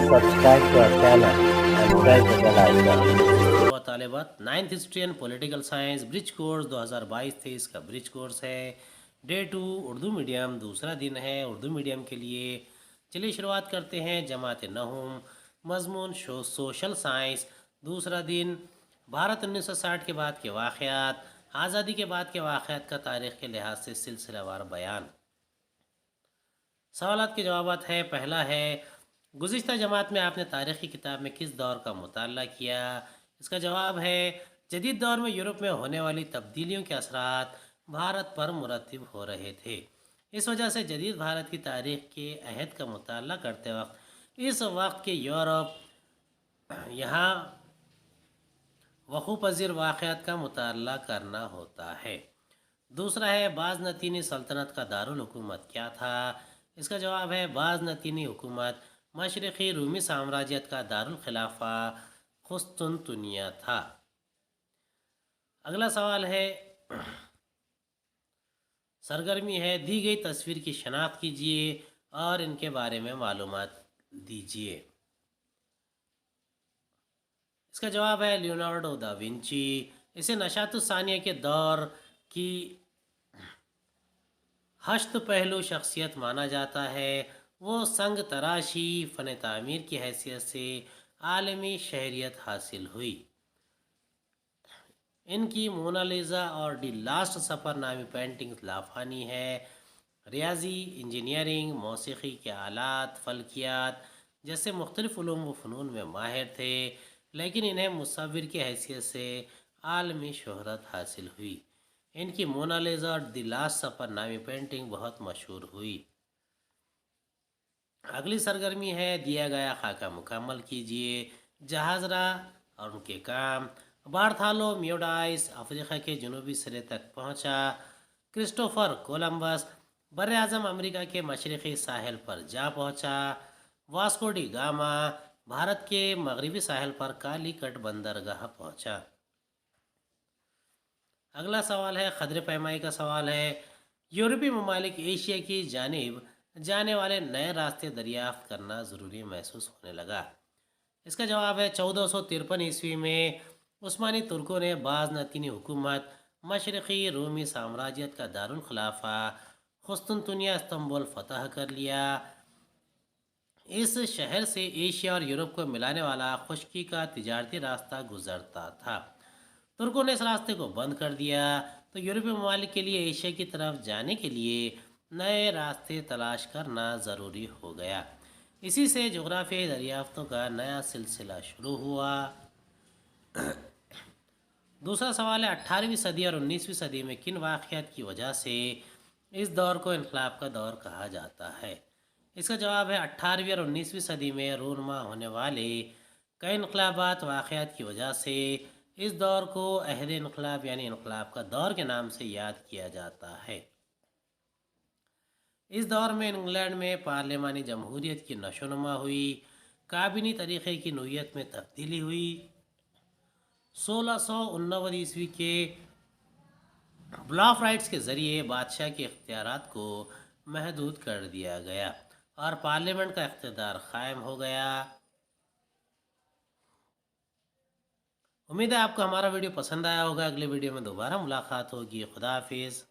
subscribe to our channel and press the bell icon. और तालिबात 9th history and political science bridge course 2022-23 का bridge course है। Day 2 Urdu medium, दूसरा दिन है Urdu medium के लिए। चलिए शुरुआत करते हैं। जमात नहुम, मजमून सोशल साइंस, दूसरा दिन। भारत 1960 के बाद के वाक़यात, आज़ादी के बाद के वाक़यात का तारीख़ के लिहाज से सिलसिलावार बयान। सवालात के जवाबात है। पहला है, गुज़िश्ता जमात में आपने तारीख़ की किताब में किस दौर का मुताला किया? इसका जवाब है, जदीद दौर में यूरोप में होने वाली तब्दीलियों के असरात भारत पर मुरतब हो रहे थे। इस वजह से जदीद भारत की तारीख़ के अहद का मुताला करते वक्त इस वक्त के यूरोप यहाँ वक़ू पज़ीर वाक़यात का मुताला करना होता है। दूसरा है, बाज़नतीनी सल्तनत का दारुल हुकूमत क्या था? इसका जवाब है, बाज़नतीनी हुकूमत मशरक़ी रूमी साम्राज्यत का दारुल खिलाफा कुस्तुनतुनिया था। अगला सवाल है, सरगर्मी है, दी गई तस्वीर की शनाख्त कीजिए और इनके बारे में मालूमात दीजिए। इसका जवाब है, लियोनार्डो दा विंची। इसे नशातुस्सानिया के दौर की हश्त पहलू शख्सियत माना जाता है। वो संग तराशी फ़न तामीर की हैसियत से आलमी शहरियत हासिल हुई। इनकी मोनालिज़ा और दी लास्ट सफ़र नामी पेंटिंग्स लाफानी है। रियाजी, इंजीनियरिंग, मौसीकी के आलात, फ़ल्कियात जैसे मुख्तलिफ़ उलूम व फ़नून में माहिर थे, लेकिन इन्हें मुसव्विर की हैसियत से आलमी शोहरत हासिल हुई। इनकी मोनालिज़ा और दी लास्ट सफ़र नामी पेंटिंग बहुत मशहूर हुई। अगली सरगर्मी है, दिया गया खाका मुकम्मल कीजिए। जहाज़रा और उनके काम। बार्थालो म्यूडाइस अफ्रीका के जनूबी सिरे तक पहुंचा। क्रिस्टोफर कोलंबस बर आज़म अमरीका के मशरक़ी साहिल पर जा पहुंचा। वास्को डी गामा भारत के मगरबी साहिल पर कालीकट बंदरगाह पहुंचा। अगला सवाल है, खदर पैमाई का सवाल है। यूरोपी ममालिक एशिया की जानिब जाने वाले नए रास्ते दरियाफ्त करना ज़रूरी महसूस होने लगा। इसका जवाब है, 1453 ईस्वी में उस्मानी तुर्कों ने बाज़नतीनी हुकूमत मशरक़ी रूमी साम्राज्यत का दारुल खिलाफा कुस्तुनतुनिया इस्तंबुल फ़तह कर लिया। इस शहर से एशिया और यूरोप को मिलाने वाला खुश्की का तिजारती रास्ता गुजरता था। तुर्कों ने इस रास्ते को बंद कर दिया, तो यूरोपीय ममालिक के लिए एशिया की तरफ जाने के लिए नए रास्ते तलाश करना ज़रूरी हो गया। इसी से जोग्राफियाई दरियाफ्तों का नया सिलसिला शुरू हुआ। दूसरा सवाल है, 18वीं सदी और 19वीं सदी में किन वाक़यात की वजह से इस दौर को इनकलाब का दौर कहा जाता है? इसका जवाब है, 18वीं और 19वीं सदी में रूनमा होने वाले कई इनकलाबात वाक़यात की वजह से इस दौर को अहद इनकलाब यानी इनकलाब का दौर के नाम से याद किया जाता है। इस दौर में इंग्लैंड में पार्लिमानी जमहूरियत की नशोनुमा हुई। काबिनी तरीक़े की नोयत में तब्दीली हुई। 1689 ईस्वी के बिल ऑफ राइट्स के ज़रिए बादशाह के इख्तियारात को महदूद कर दिया गया और पार्लियामेंट का इख्तियार क़ायम हो गया। उम्मीद है आपको हमारा वीडियो पसंद आया होगा। अगले वीडियो में दोबारा मुलाकात होगी। खुदा हाफिज़।